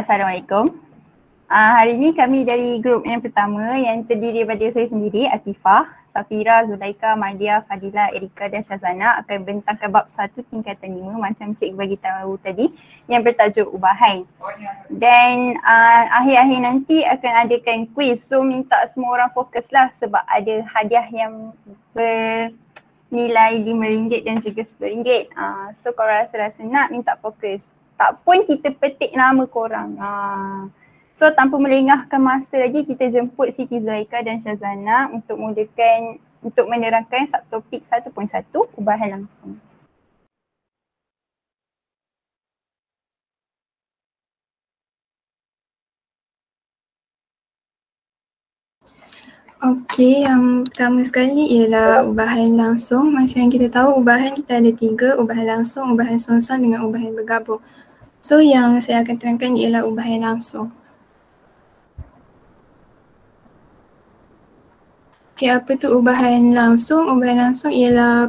Assalamualaikum. Hari ini kami dari grup yang pertama yang terdiri daripada saya sendiri, Atifah, Safira, Zulaika, Mardia, Fadila, Erika dan Syazana akan bentangkan bab 1 tingkatan 5 macam Cik bagi tahu tadi yang bertajuk ubahan. Dan akhir-akhir nanti akan adakan quiz, so minta semua orang fokuslah sebab ada hadiah yang bernilai RM5 dan juga RM10. So kalau rasa-rasa nak minta fokus. Tak pun kita petik nama korang. So tanpa melengahkan masa lagi, kita jemput Siti Zulaika dan Syazana untuk menerangkan subtopik 1.1 ubahan langsung. Okey, yang pertama sekali ialah ubahan langsung. Macam yang kita tahu, ubahan kita ada 3, ubahan langsung, ubahan songsan dengan ubahan bergabung. So yang saya akan terangkan ialah ubahan langsung. Okey, apa tu ubahan langsung? Ubahan langsung ialah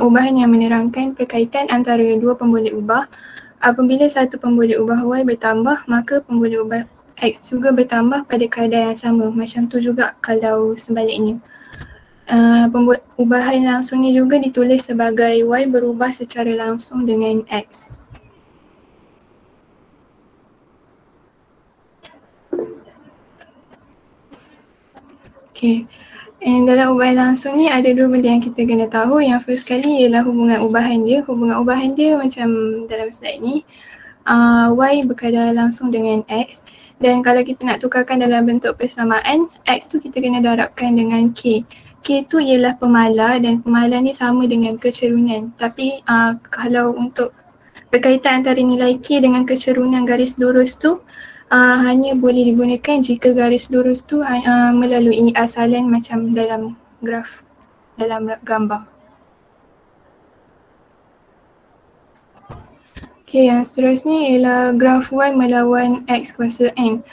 ubahan yang menerangkan perkaitan antara dua pemboleh ubah. Apabila satu pemboleh ubah Y bertambah, maka pemboleh ubah X juga bertambah pada kadar yang sama. Macam tu juga kalau sebaliknya. Ubahan langsung ni juga ditulis sebagai Y berubah secara langsung dengan X. Okay. Dalam ubahan langsung ni ada dua benda yang kita kena tahu. Yang first kali ialah hubungan ubahan dia. Hubungan ubahan dia macam dalam slide ni. Y berkadar langsung dengan X. Dan kalau kita nak tukarkan dalam bentuk persamaan, X tu kita kena darabkan dengan K. K tu ialah pemala dan pemala ni sama dengan kecerunan. Tapi kalau untuk berkaitan antara nilai K dengan kecerunan garis lurus tu, hanya boleh digunakan jika garis lurus tu melalui asalan macam dalam graf, dalam gambar. Okay, yang seterusnya ialah graf Y melawan X kuasa N.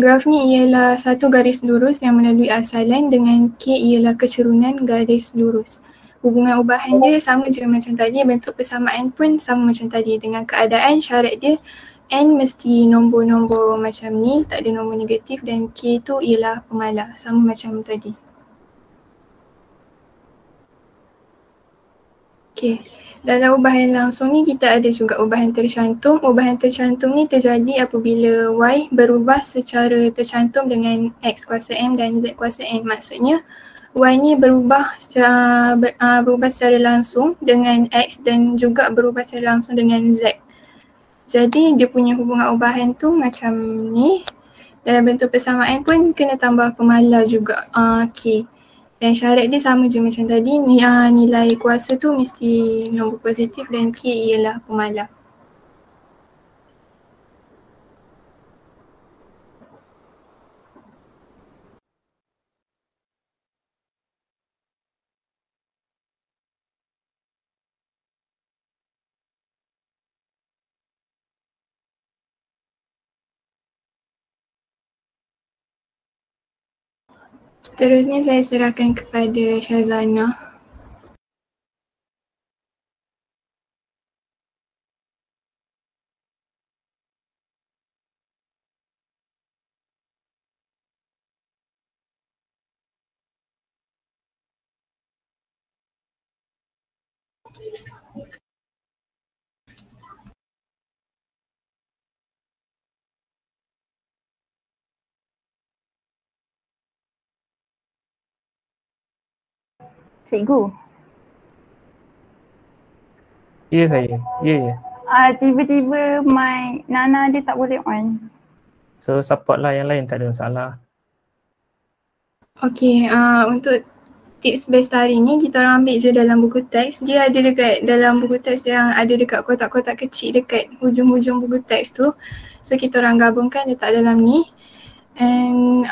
Graf ni ialah satu garis lurus yang melalui asalan dengan K ialah kecerunan garis lurus. Hubungan ubahan dia sama je macam tadi, bentuk persamaan pun sama macam tadi dengan keadaan syarat dia N mesti nombor-nombor macam ni, tak ada nombor negatif dan K tu ialah pemala, sama macam tadi. Okay, dalam ubahan langsung ni kita ada juga ubahan tercantum. Ubahan tercantum ni terjadi apabila Y berubah secara tercantum dengan X kuasa M dan Z kuasa N. Maksudnya Y ni berubah secara langsung dengan X dan juga berubah secara langsung dengan Z. Jadi dia punya hubungan ubahan tu macam ni. Dalam bentuk persamaan pun kena tambah pemala juga K. Dan syarat dia sama je macam tadi, nilai kuasa tu mesti nombor positif dan K ialah pemala. Seterusnya saya serahkan kepada Syazana. Cikgu. Ya saya. Ya. Tiba-tiba mic Nana dia tak boleh on. So support lah yang lain, tak ada masalah. Okay, untuk tips best hari ni kita orang ambil je dalam buku teks. Dia ada dekat dalam buku teks yang ada dekat kotak-kotak kecil dekat hujung-hujung buku teks tu. So kita orang gabungkan letak dalam ni. And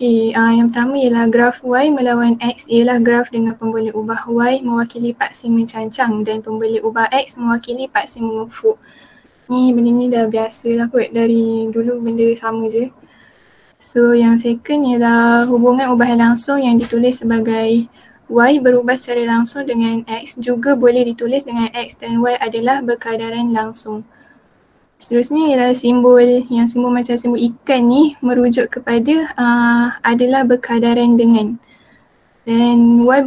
yang pertama ialah graf Y melawan X ialah graf dengan pemboleh ubah Y mewakili paksi mencancang dan pemboleh ubah X mewakili paksi mengufuk. Ni benda ni dah biasa lah kot, dari dulu benda sama je. So yang second ialah hubungan ubahan langsung yang ditulis sebagai Y berubah secara langsung dengan X juga boleh ditulis dengan X dan Y adalah berkadaran langsung. Seterusnya ialah simbol macam simbol ikan ni merujuk kepada adalah berkadaran dengan. Dan Y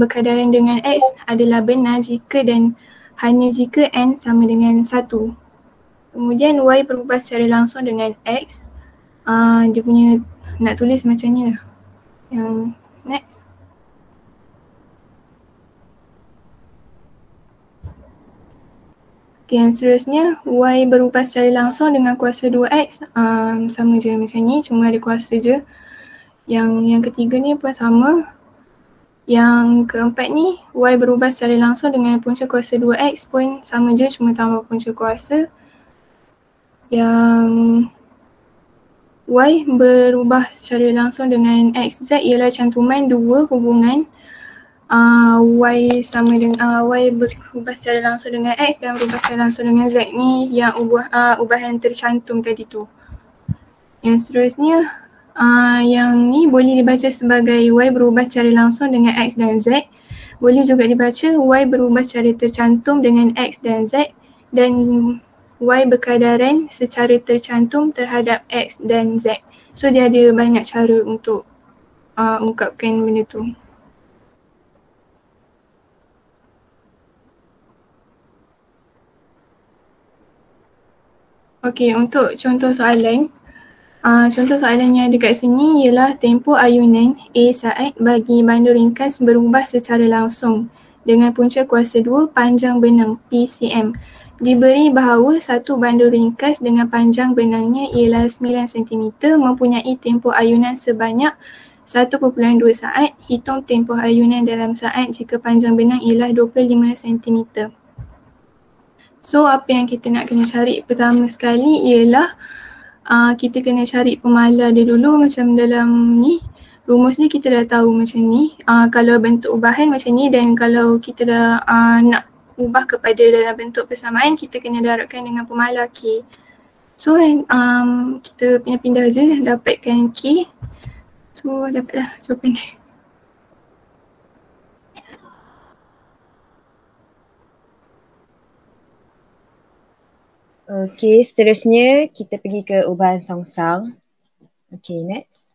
berkadaran dengan X adalah benar jika dan hanya jika N sama dengan 1. Kemudian Y berubah secara langsung dengan X. Dia punya nak tulis macam ni lah. Yang next. Okay, yang seterusnya Y berubah secara langsung dengan kuasa 2X. Sama je macam ni, cuma ada kuasa je. Yang ketiga ni pun sama. Yang keempat ni Y berubah secara langsung dengan punca kuasa 2X pun sama je, cuma tambah punca kuasa. Yang Y berubah secara langsung dengan XZ ialah cantuman dua hubungan Y sama dengan Y berubah secara langsung dengan X dan berubah secara langsung dengan Z ni yang ubahan tercantum tadi tu. Yang seterusnya yang ni boleh dibaca sebagai Y berubah secara langsung dengan X dan Z. Boleh juga dibaca Y berubah secara tercantum dengan X dan Z dan Y berkadaran secara tercantum terhadap X dan Z. So dia ada banyak cara untuk ungkapkan benda tu. Okey, untuk contoh soalan. Contoh soalan yang ada kat sini ialah tempoh ayunan A saat bagi bandur ringkas berubah secara langsung dengan punca kuasa 2 panjang benang PCM. Diberi bahawa satu bandur ringkas dengan panjang benangnya ialah 9 cm mempunyai tempoh ayunan sebanyak 1.2 saat. Hitung tempoh ayunan dalam saat jika panjang benang ialah 25 cm. So apa yang kita nak kena cari pertama sekali ialah kita kena cari pemala dia dulu. Macam dalam ni rumus ni kita dah tahu macam ni. Kalau bentuk ubahan macam ni dan kalau kita dah nak ubah kepada dalam bentuk persamaan, kita kena darabkan dengan pemala K. So kita pindah-pindah je dapatkan K. So dapatlah jawapan dia. Okey, seterusnya kita pergi ke ubahan songsang. Okey, next.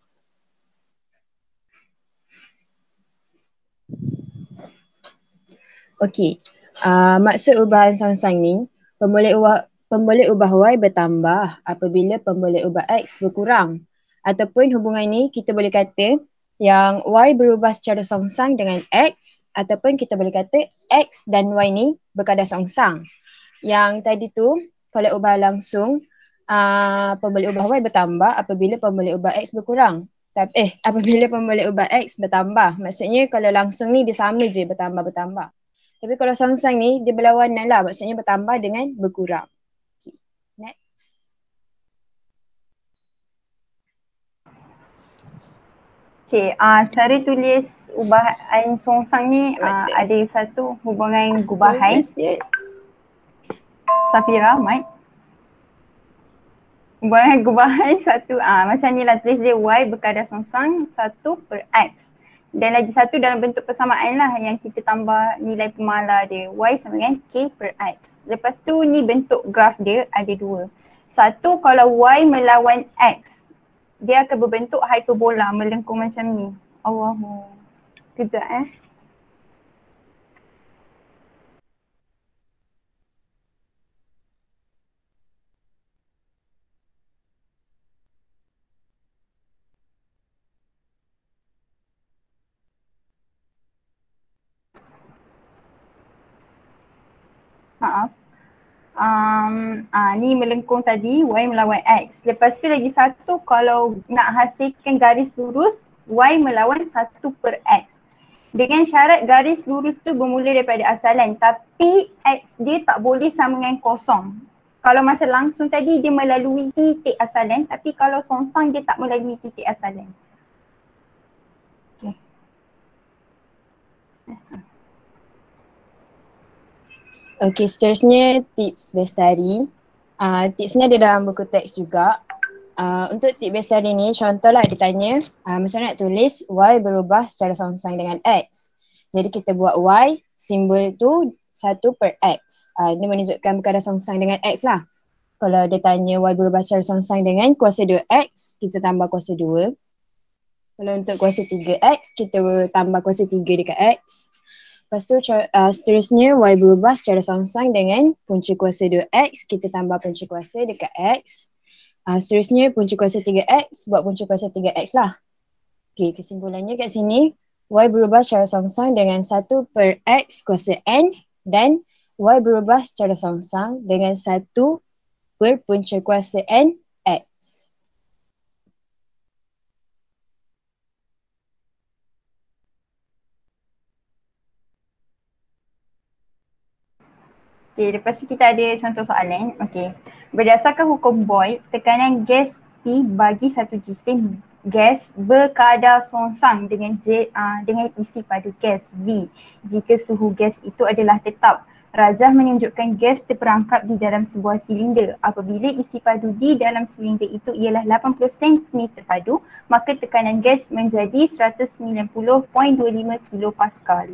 Okey, maksud ubahan songsang ni, pemboleh ubah Y bertambah apabila pemboleh ubah X berkurang. Ataupun hubungan ni kita boleh kata yang Y berubah secara songsang dengan X, ataupun kita boleh kata X dan Y ni berkadar songsang. Yang tadi tu kalau ubah langsung, pemboleh ubah Y bertambah apabila pemboleh ubah X berkurang. Apabila pemboleh ubah X bertambah. Maksudnya kalau langsung ni dia sama je bertambah. Tapi kalau songsang ni dia berlawanan lah. Maksudnya bertambah dengan berkurang. Okay. Next. Okay, cara tulis ubahan songsang ni ada satu hubungan gubahan. Safira, Mike. Hubungan gubahan satu, macam ni lah tulis dia Y berkadar songsang 1/X. Dan lagi satu dalam bentuk persamaan lah yang kita tambah nilai pemala dia. Y sama dengan K/X. Lepas tu ni bentuk graf dia ada dua. Satu kalau Y melawan X, dia akan berbentuk hyperbola melengkung macam ni. Allahu. Kejap Maaf. Ni melengkung tadi, Y melawan X. Lepas tu lagi satu kalau nak hasilkan garis lurus, Y melawan 1/X. Dengan syarat garis lurus tu bermula daripada asalan, tapi X dia tak boleh sama dengan kosong. Kalau macam langsung tadi dia melalui titik asalan, tapi kalau songsang dia tak melalui titik asalan. Okay. Okey, seterusnya tips bestari. Tips ni ada dalam buku teks juga. Untuk tips bestari ni, contohlah dia tanya macam mana nak tulis Y berubah secara songsang dengan X. Jadi kita buat Y, simbol tu 1/X. Dia menunjukkan berkadar songsang dengan X lah. Kalau dia tanya y berubah secara songsang dengan kuasa 2x, kita tambah kuasa 2. Kalau untuk kuasa 3x, kita tambah kuasa 3 dekat x. Lepas tu seterusnya y berubah secara songsang dengan punca kuasa 2x, kita tambah punca kuasa dekat x. Seterusnya punca kuasa 3x, buat punca kuasa 3x lah. Okay, kesimpulannya kat sini, y berubah secara songsang dengan 1 per x kuasa n dan y berubah secara songsang dengan 1 per punca kuasa n x. Okay, lepas tu kita ada contoh soalan. Okay. Berdasarkan hukum Boyd, tekanan gas T bagi satu jisim gas berkadar songsang dengan dengan isi padu gas V jika suhu gas itu adalah tetap. Rajah menunjukkan gas terperangkap di dalam sebuah silinder. Apabila isi padu di dalam silinder itu ialah 80 cm padu, maka tekanan gas menjadi 190.25 kilopascal.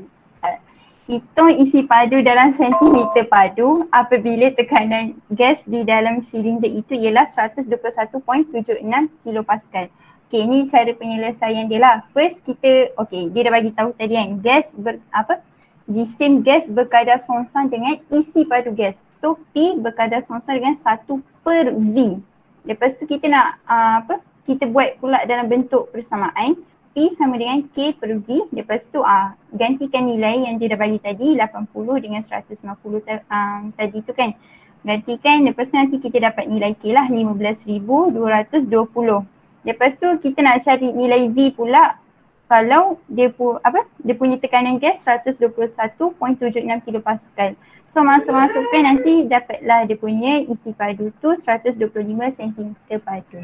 Hitung isi padu dalam sentimeter padu apabila tekanan gas di dalam silinder itu ialah 121.76 kilopascal. Okay, ini cara penyelesaian dia lah. First kita, okay, dia dah bagi tahu tadi kan, jisim gas berkadar songsang dengan isi padu gas. So P berkadar songsang dengan 1 per V. Lepas tu kita nak kita buat pula dalam bentuk persamaan. P sama dengan K per V. Lepas tu gantikan nilai yang dia dah bagi tadi 80 dengan 150 tadi tu kan. Gantikan, lepas tu nanti kita dapat nilai K lah 15,220. Lepas tu kita nak cari nilai V pula. Kalau dia punya tekanan gas 121.76 kilopascal. So masuk-masukkan nanti dapatlah dia punya isi padu tu 125 cm padu.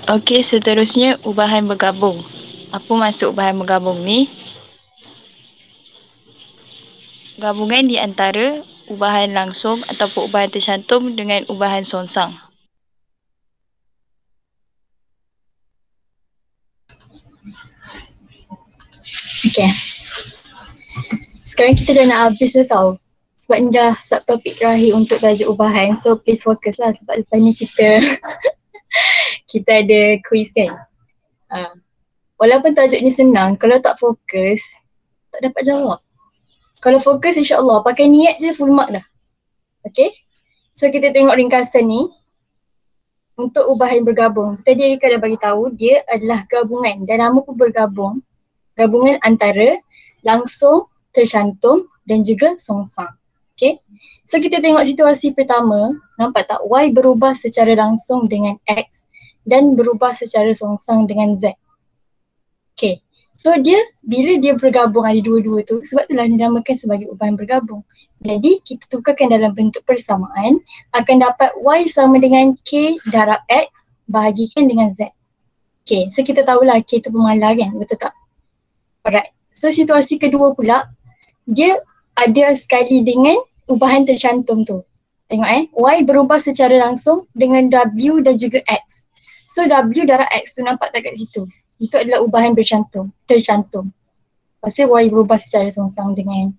Okey, seterusnya ubahan bergabung. Apa maksud ubahan bergabung ni? Gabungan di antara ubahan langsung ataupun ubahan tercantum dengan ubahan songsang. Okay. Sekarang kita dah nak habis dah tau. Sebab ni dah subtopik terakhir untuk belajar ubahan. So please fokus lah sebab lepas ni kita kita ada quiz kan. Walaupun tajuk ni senang, kalau tak fokus tak dapat jawab. Kalau fokus insyaAllah pakai niat je full mark dah. Okay. So kita tengok ringkasan ni. Untuk ubahan bergabung. Tadi Erika dah bagi tahu dia adalah gabungan dan nama pun bergabung. Gabungan antara langsung, tercantum dan juga songsang. Okay. So kita tengok situasi pertama. Nampak tak? Y berubah secara langsung dengan X dan berubah secara songsang dengan Z. Okay. So bila dia bergabung ada dua-dua tu, sebab itulah dinamakan sebagai ubahan bergabung. Jadi kita tukarkan dalam bentuk persamaan, akan dapat Y sama dengan K darab X bahagikan dengan Z. Okay, so kita tahulah K tu pemalar kan, betul tak? Alright, so situasi kedua pula, dia ada sekali dengan ubahan tercantum tu. Tengok Y berubah secara langsung dengan W dan juga X. So W darab X tu nampak tak kat situ? Itu adalah ubahan tercantum. Pasal Y berubah secara songsang dengan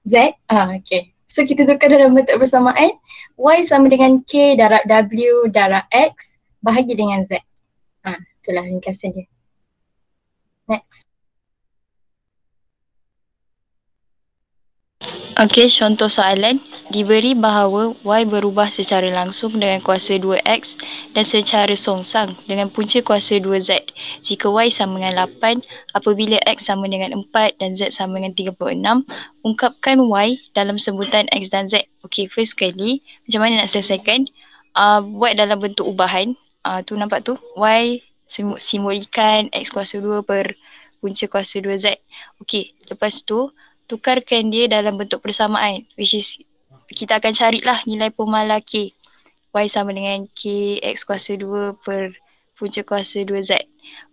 Z. Okay. So kita tukar dalam bentuk persamaan. Y sama dengan K darab W darab X bahagi dengan Z. Itulah ringkasan dia. Next. Okey, contoh soalan. Diberi bahawa Y berubah secara langsung dengan kuasa 2X dan secara songsang dengan punca kuasa 2Z jika Y sama dengan 8 apabila X sama dengan 4 dan Z sama dengan 36. Ungkapkan Y dalam sebutan X dan Z. Okey, first sekali macam mana nak selesaikan? Buat dalam bentuk ubahan. Tu nampak tu? Y simbolkan X kuasa 2 per punca kuasa 2Z. Okey, lepas tu tukarkan dia dalam bentuk persamaan, which is kita akan carilah nilai pemalar K. Y sama dengan K X kuasa 2 per punca kuasa 2Z.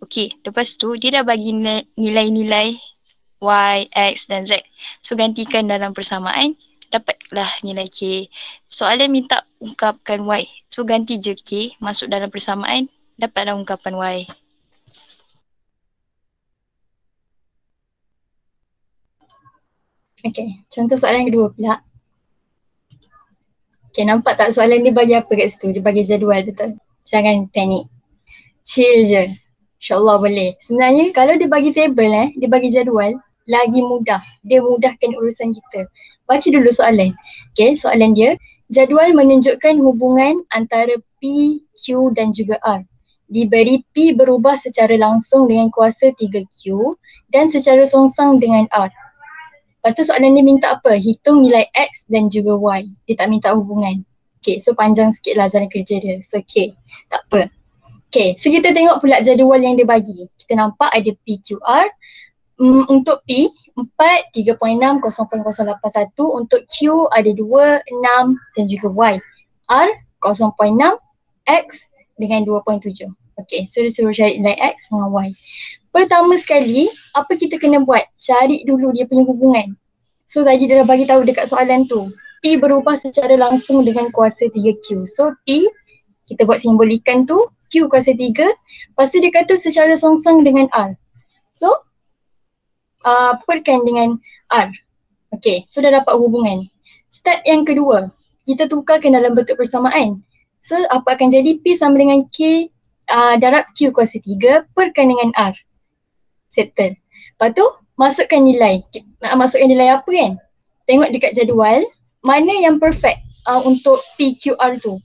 Okey, lepas tu dia dah bagi nilai-nilai Y, X dan Z. So gantikan dalam persamaan, dapatlah nilai K. Soalan minta ungkapkan Y. So ganti je K, masuk dalam persamaan, dapatlah ungkapan Y. Okay, contoh soalan kedua pula. Okay, nampak tak soalan dia bagi apa kat situ? Dia bagi jadual, betul? Jangan panik. Chill je. InsyaAllah boleh. Sebenarnya kalau dia bagi table dia bagi jadual, lagi mudah. Dia mudahkan urusan kita. Baca dulu soalan. Okay, soalan dia. Jadual menunjukkan hubungan antara P, Q dan juga R. Diberi P berubah secara langsung dengan kuasa 3Q dan secara songsang dengan R. Lepas tu soalan dia minta apa? Hitung nilai X dan juga Y. Dia tak minta hubungan. Okay, so panjang sikit lah jalan kerja dia. So okay, tak apa. Okay, so kita tengok pula jadual yang dia bagi. Kita nampak ada PQR. Untuk P, 4, 3.6, 0.081. Untuk Q ada 2, 6 dan juga Y. R, 0.6, X dengan 2.7. Okay, so dia suruh cari nilai X dengan Y. Pertama sekali, apa kita kena buat? Cari dulu dia punya hubungan. So tadi dia dah bagi tahu dekat soalan tu. P berubah secara langsung dengan kuasa 3Q. So P, kita buat simbol ikan tu, Q kuasa 3. Lepas tu dia kata secara songsang dengan R. So, perkan dengan R. Okay, so dah dapat hubungan. Step yang kedua, kita tukarkan dalam bentuk persamaan. So apa akan jadi? P sama dengan K darab Q kuasa 3 perkan dengan R. Settle. Lepas tu masukkan nilai. Nak masukkan nilai apa kan? Tengok dekat jadual mana yang perfect untuk PQR tu.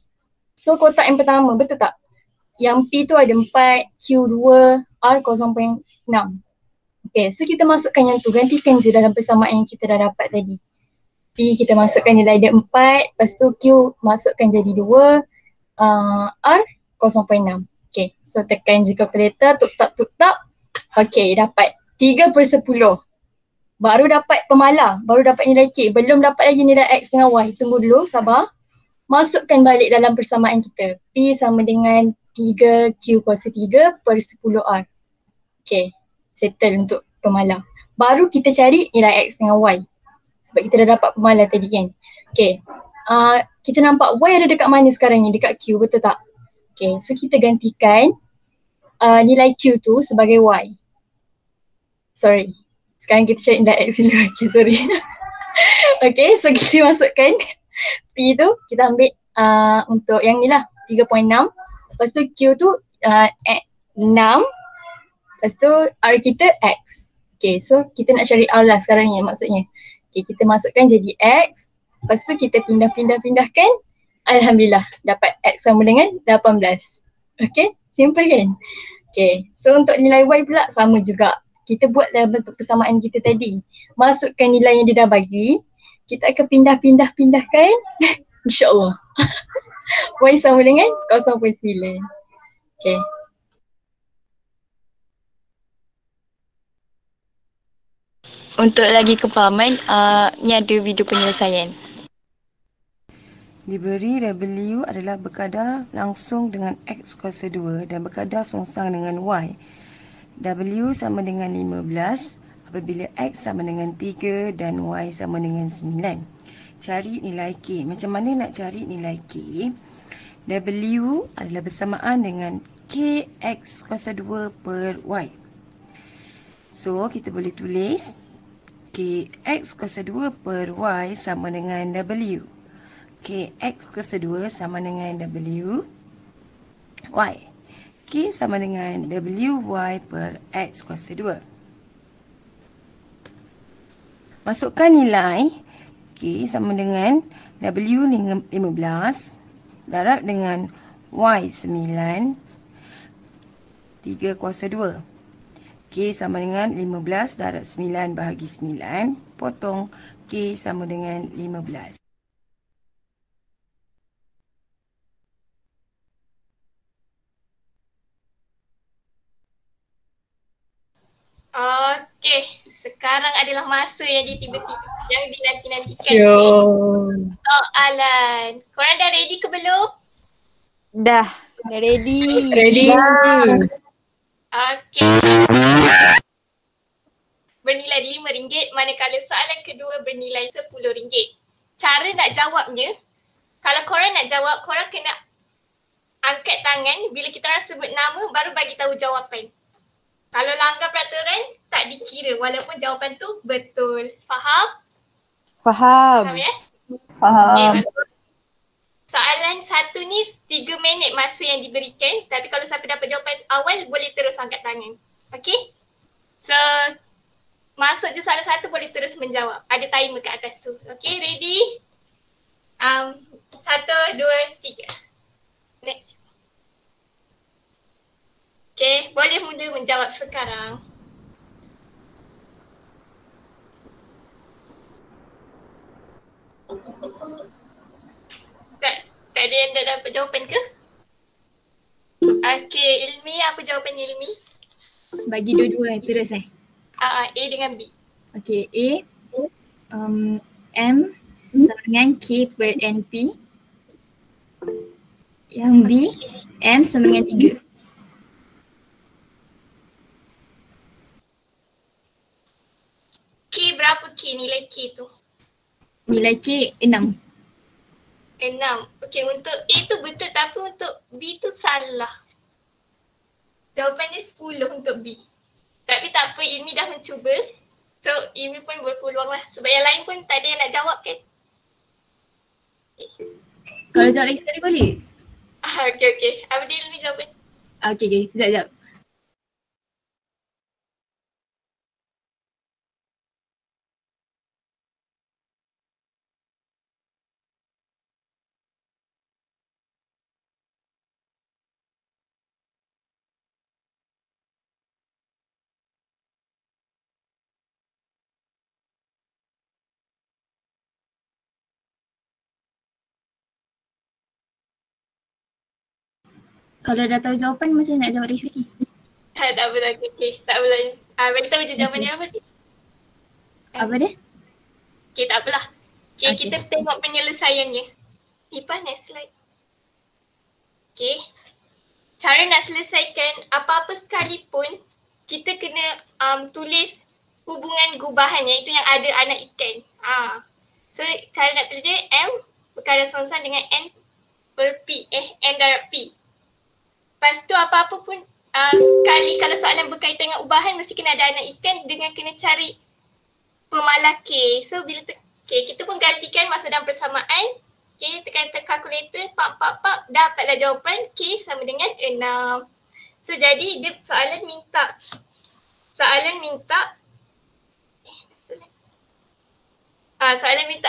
So kotak yang pertama, betul tak? Yang P tu ada 4, Q2, R 0.6. Okay, so kita masukkan yang tu, gantikan je dalam persamaan yang kita dah dapat tadi. P kita masukkan nilai dia 4, lepas tu Q masukkan jadi 2, R 0.6. Okay, so tekan je kalkulator, tuk-tak. Okay, dapat 3/10. Baru dapat pemalar, baru dapat nilai K. Belum dapat lagi nilai X dengan Y. Tunggu dulu, sabar. Masukkan balik dalam persamaan kita. P sama dengan 3Q kuasa 3 per 10R. Okay, settle untuk pemalar. Baru kita cari nilai X dengan Y. Sebab kita dah dapat pemalar tadi kan. Okay, kita nampak Y ada dekat mana sekarang ni? Dekat Q, betul tak? Okay, so kita gantikan nilai Q tu sebagai Y. Sorry, sekarang kita cari nilai X dulu. Okay, sorry. Okay, so kita masukkan P tu, kita ambil untuk yang ni lah, 3.6. Lepas tu Q tu 6. Lepas tu R kita X. Okay, so kita nak cari R lah sekarang ni maksudnya. Okay, kita masukkan jadi X. Lepas tu kita pindahkan. Alhamdulillah, dapat X sama dengan 18. Okay, simple kan? Okay, so untuk nilai Y pula sama juga. Kita buat dalam bentuk persamaan kita tadi. Masukkan nilai yang dia dah bagi. Kita akan pindahkan. InsyaAllah. Y sama dengan 0.9. Okay. Untuk lagi kefahaman, ni ada video penyelesaian. Diberi W adalah berkadar langsung dengan X kuasa 2 dan berkadar songsang dengan Y. W sama dengan 15 apabila X sama dengan 3 dan Y sama dengan 9. Cari nilai K. Macam mana nak cari nilai K? W adalah bersamaan dengan KX kuasa 2 per Y. So kita boleh tulis KX kuasa 2 per Y sama dengan W. KX kuasa 2 sama dengan W Y. K sama dengan WY per X kuasa 2. Masukkan nilai K sama dengan W 15 darab dengan Y 9 3 kuasa 2. K sama dengan 15 darab 9 bahagi 9 potong K sama dengan 15. Okay, sekarang adalah masa yang yang dinanti-nantikan. Soalan. Korang dah ready ke belum? Dah ready. Ready. Okay. Bernilai RM5 manakala soalan kedua bernilai RM10. Cara nak jawabnya, kalau korang nak jawab, korang kena angkat tangan bila kita orang sebut nama baru bagi tahu jawapan. Kalau langgar peraturan, tak dikira walaupun jawapan tu betul. Faham? Faham. Faham ya? Faham. Okay, soalan satu ni 3 minit masa yang diberikan, tapi kalau siapa dapat jawapan awal boleh terus angkat tangan. Okay? So, masuk je soalan satu boleh terus menjawab. Ada timer kat atas tu. Okay, ready? 1, 2, 3. Next. Okay, boleh mula menjawab sekarang. Tak ada yang dah dapat jawapan ke? Okay, Ilmi, apa jawapan Ilmi? Bagi dua-dua terus A dengan B. Okay, A M sama dengan K per NP. Yang B M sama dengan 3. K berapa K nilai K tu? Nilai K 6. 6. Okay, untuk A tu betul tapi untuk B tu salah. Jawapannya 10 untuk B. Tapi tak apa, Ilmi dah mencuba. So, Ilmi pun berpeluang lah. Sebab yang lain pun tak ada yang nak jawab kan? Kalau jawab lagi sekali boleh? Okay. Apa dia Ilmi jawapan? Okay. Sekejap. Kalau dah tahu jawapan macam nak jawab lagi sekali? Tak apa. Okay. Tak apa lah. Bagi tahu je jawapannya apa ni? Apa dia? Okay, tak apalah. Okay, Okay. kita tengok penyelesaiannya. Lipa, next slide. Okay. Cara nak selesaikan apa-apa sekalipun, kita kena tulis hubungan gubahannya, itu yang ada anak ikan. So, cara nak tulis dia M berkadar songsang dengan N per P. N darab P. Lepas tu apa-apa pun sekali kalau soalan berkaitan dengan ubahan mesti kena ada anak ikan dengan kena cari pemalah K. So bila kita pun gantikan masuk dalam persamaan. Okay, tekan kalkulator, dapatlah jawapan K sama dengan 6. So jadi dia soalan minta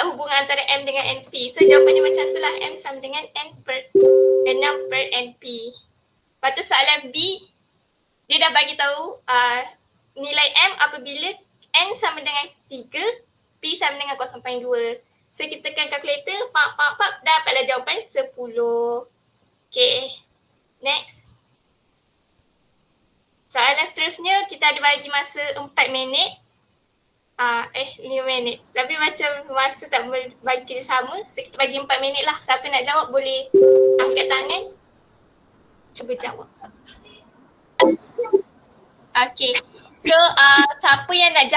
hubungan antara M dengan NP. So jawapannya macam tu lah, M sama dengan N per 6 per NP. Lepas tu soalan B, dia dah bagi tahu nilai M apabila N sama dengan 3, P sama dengan 0.2. So kita tekan kalkulator, dapatlah jawapan 10. Okay, next. Soalan seterusnya kita ada bagi masa 4 minit. 5 minit. Tapi macam masa tak bagi sama, so kita bagi 4 minit lah. Siapa nak jawab boleh angkat tangan. Cuba jawab. Okay. So siapa yang nak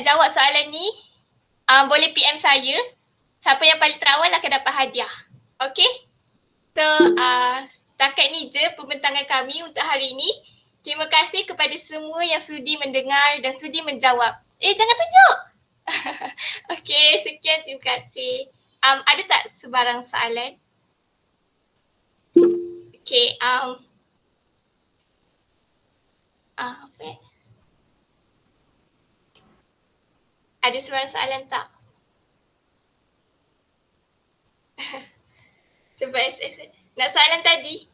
jawab soalan ni boleh PM saya. Siapa yang paling terawal akan dapat hadiah. Okay. So setakat ni je pembentangan kami untuk hari ini. Terima kasih kepada semua yang sudi mendengar dan sudi menjawab. Jangan tunjuk. Okay, sekian, terima kasih. Ada tak sebarang soalan? Okay, apa? Ada sebarang soalan tak? Cuba nak soalan tadi.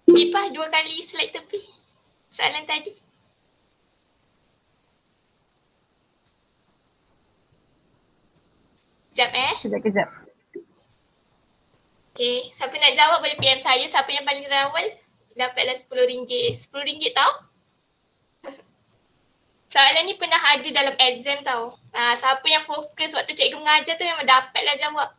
Ipah 2 kali slide tepi. Soalan tadi. Kejap. Okay, siapa nak jawab boleh PM saya. Siapa yang paling terawal dapatlah RM10. RM10 tau. Soalan ni pernah ada dalam exam tau. Siapa yang fokus waktu cikgu mengajar tu memang dapatlah jawab.